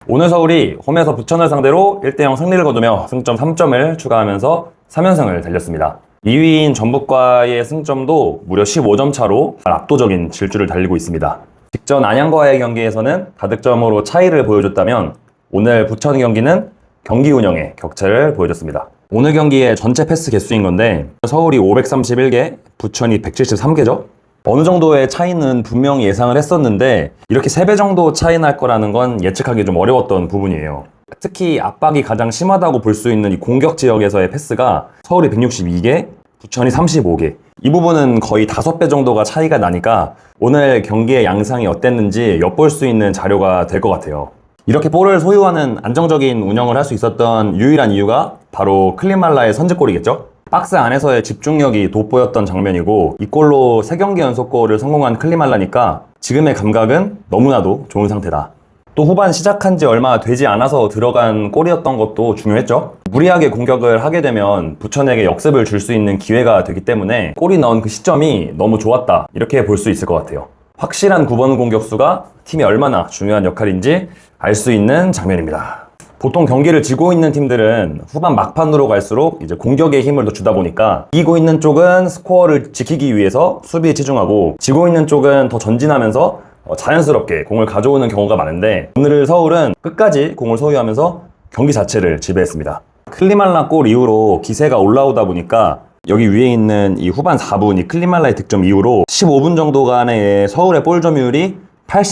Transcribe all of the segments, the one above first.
오늘 서울이 홈에서 부천을 상대로 1대0 승리를 거두며 승점 3점을 추가하면서 3연승을 달렸습니다. 2위인 전북과의 승점도 무려 15점 차로 압도적인 질주를 달리고 있습니다. 직전 안양과의 경기에서는 다득점으로 차이를 보여줬다면 오늘 부천 경기는 경기 운영에 격차를 보여줬습니다. 오늘 경기의 전체 패스 개수인 건데 서울이 531개, 부천이 173개죠? 어느 정도의 차이는 분명히 예상을 했었는데 이렇게 3배 정도 차이 날 거라는 건 예측하기 좀 어려웠던 부분이에요. 특히 압박이 가장 심하다고 볼 수 있는 이 공격 지역에서의 패스가 서울이 162개, 부천이 35개. 이 부분은 거의 5배 정도가 차이가 나니까 오늘 경기의 양상이 어땠는지 엿볼 수 있는 자료가 될 것 같아요. 이렇게 볼을 소유하는 안정적인 운영을 할 수 있었던 유일한 이유가 바로 클리말라의 선제골이겠죠? 박스 안에서의 집중력이 돋보였던 장면이고 이 골로 3경기 연속골을 성공한 클리말라니까 지금의 감각은 너무나도 좋은 상태다. 또 후반 시작한 지 얼마 되지 않아서 들어간 골이었던 것도 중요했죠. 무리하게 공격을 하게 되면 부천에게 역습을 줄 수 있는 기회가 되기 때문에 골이 나온 그 시점이 너무 좋았다, 이렇게 볼 수 있을 것 같아요. 확실한 9번 공격수가 팀에 얼마나 중요한 역할인지 알 수 있는 장면입니다. 보통 경기를 지고 있는 팀들은 후반 막판으로 갈수록 이제 공격에 힘을 더 주다 보니까 이기고 있는 쪽은 스코어를 지키기 위해서 수비에 치중하고 지고 있는 쪽은 더 전진하면서 자연스럽게 공을 가져오는 경우가 많은데 오늘 서울은 끝까지 공을 소유하면서 경기 자체를 지배했습니다. 클리말라 골 이후로 기세가 올라오다 보니까 여기 위에 있는 이 후반 4분 이 클리말라의 득점 이후로 15분 정도간의 서울의 볼 점유율이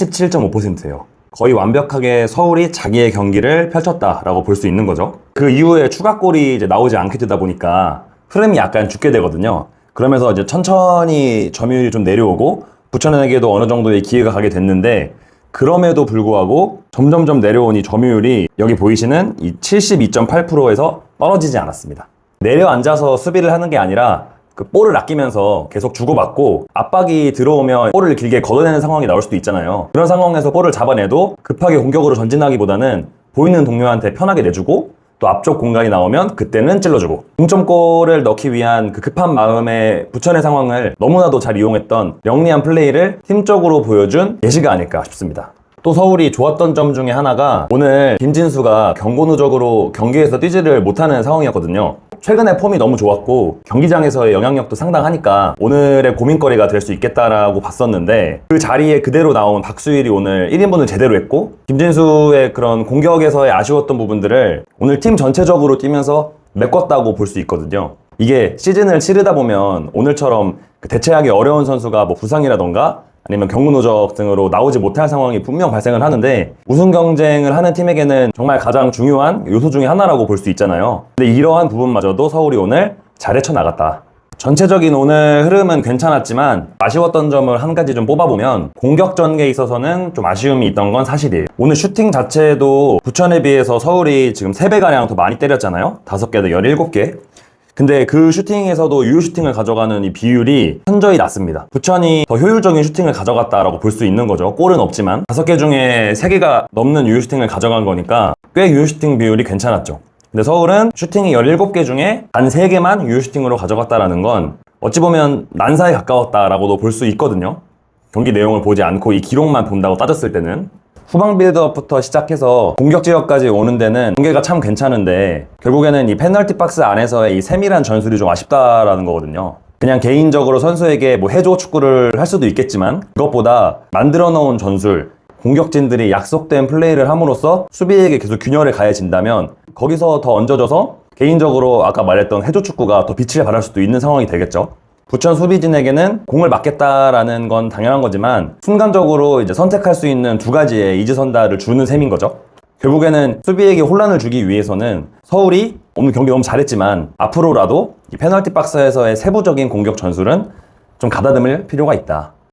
87.5%예요. 거의 완벽하게 서울이 자기의 경기를 펼쳤다라고 볼 수 있는 거죠. 그 이후에 추가골이 이제 나오지 않게 되다 보니까 흐름이 약간 죽게 되거든요. 그러면서 이제 천천히 점유율이 좀 내려오고 부천에게도 어느 정도의 기회가 가게 됐는데 그럼에도 불구하고 점점점 내려온 이 점유율이 여기 보이시는 이 72.8%에서 떨어지지 않았습니다. 내려앉아서 수비를 하는 게 아니라 그 볼을 아끼면서 계속 주고받고 압박이 들어오면 볼을 길게 걷어내는 상황이 나올 수도 있잖아요. 그런 상황에서 볼을 잡아내도 급하게 공격으로 전진하기보다는 보이는 동료한테 편하게 내주고 또 앞쪽 공간이 나오면 그때는 찔러주고 동점골을 넣기 위한 그 급한 마음에 부천의 상황을 너무나도 잘 이용했던 영리한 플레이를 팀적으로 보여준 예시가 아닐까 싶습니다. 또 서울이 좋았던 점 중에 하나가 오늘 김진수가 경고 누적으로 경기에서 뛰지를 못하는 상황이었거든요. 최근에 폼이 너무 좋았고 경기장에서의 영향력도 상당하니까 오늘의 고민거리가 될 수 있겠다라고 봤었는데 그 자리에 그대로 나온 박수일이 오늘 1인분을 제대로 했고 김진수의 그런 공격에서의 아쉬웠던 부분들을 오늘 팀 전체적으로 뛰면서 메꿨다고 볼 수 있거든요. 이게 시즌을 치르다 보면 오늘처럼 대체하기 어려운 선수가 뭐 부상이라던가 아니면 경고 누적 등으로 나오지 못할 상황이 분명 발생을 하는데 우승 경쟁을 하는 팀에게는 정말 가장 중요한 요소 중에 하나라고 볼 수 있잖아요. 근데 이러한 부분마저도 서울이 오늘 잘 헤쳐나갔다. 전체적인 오늘 흐름은 괜찮았지만 아쉬웠던 점을 한 가지 좀 뽑아보면 공격 전개에 있어서는 좀 아쉬움이 있던 건 사실이에요. 오늘 슈팅 자체도 부천에 비해서 서울이 지금 3배가량 더 많이 때렸잖아요. 5개 대 17개. 근데 그 슈팅에서도 유효 슈팅을 가져가는 이 비율이 현저히 낮습니다. 부천이 더 효율적인 슈팅을 가져갔다라고 볼 수 있는 거죠. 골은 없지만 5개 중에 3개가 넘는 유효 슈팅을 가져간 거니까 꽤 유효 슈팅 비율이 괜찮았죠. 근데 서울은 슈팅이 17개 중에 단 3개만 유효 슈팅으로 가져갔다라는 건 어찌 보면 난사에 가까웠다라고도 볼 수 있거든요. 경기 내용을 보지 않고 이 기록만 본다고 따졌을 때는 후방 빌드업부터 시작해서 공격 지역까지 오는 데는 경기가 참 괜찮은데 결국에는 이 페널티 박스 안에서의 이 세밀한 전술이 좀 아쉽다라는 거거든요. 그냥 개인적으로 선수에게 뭐 해줘 축구를 할 수도 있겠지만 그것보다 만들어 놓은 전술, 공격진들이 약속된 플레이를 함으로써 수비에게 계속 균열을 가해진다면 거기서 더 얹어져서 개인적으로 아까 말했던 해줘 축구가 더 빛을 발할 수도 있는 상황이 되겠죠. 부천 수비진에게는 공을 막겠다라는 건 당연한 거지만 순간적으로 이제 선택할 수 있는 2가지의 이지선다를 주는 셈인 거죠. 결국에는 수비에게 혼란을 주기 위해서는 서울이 오늘 경기 너무 잘했지만 앞으로라도 이 페널티 박스에서의 세부적인 공격 전술은 좀 가다듬을 필요가 있다.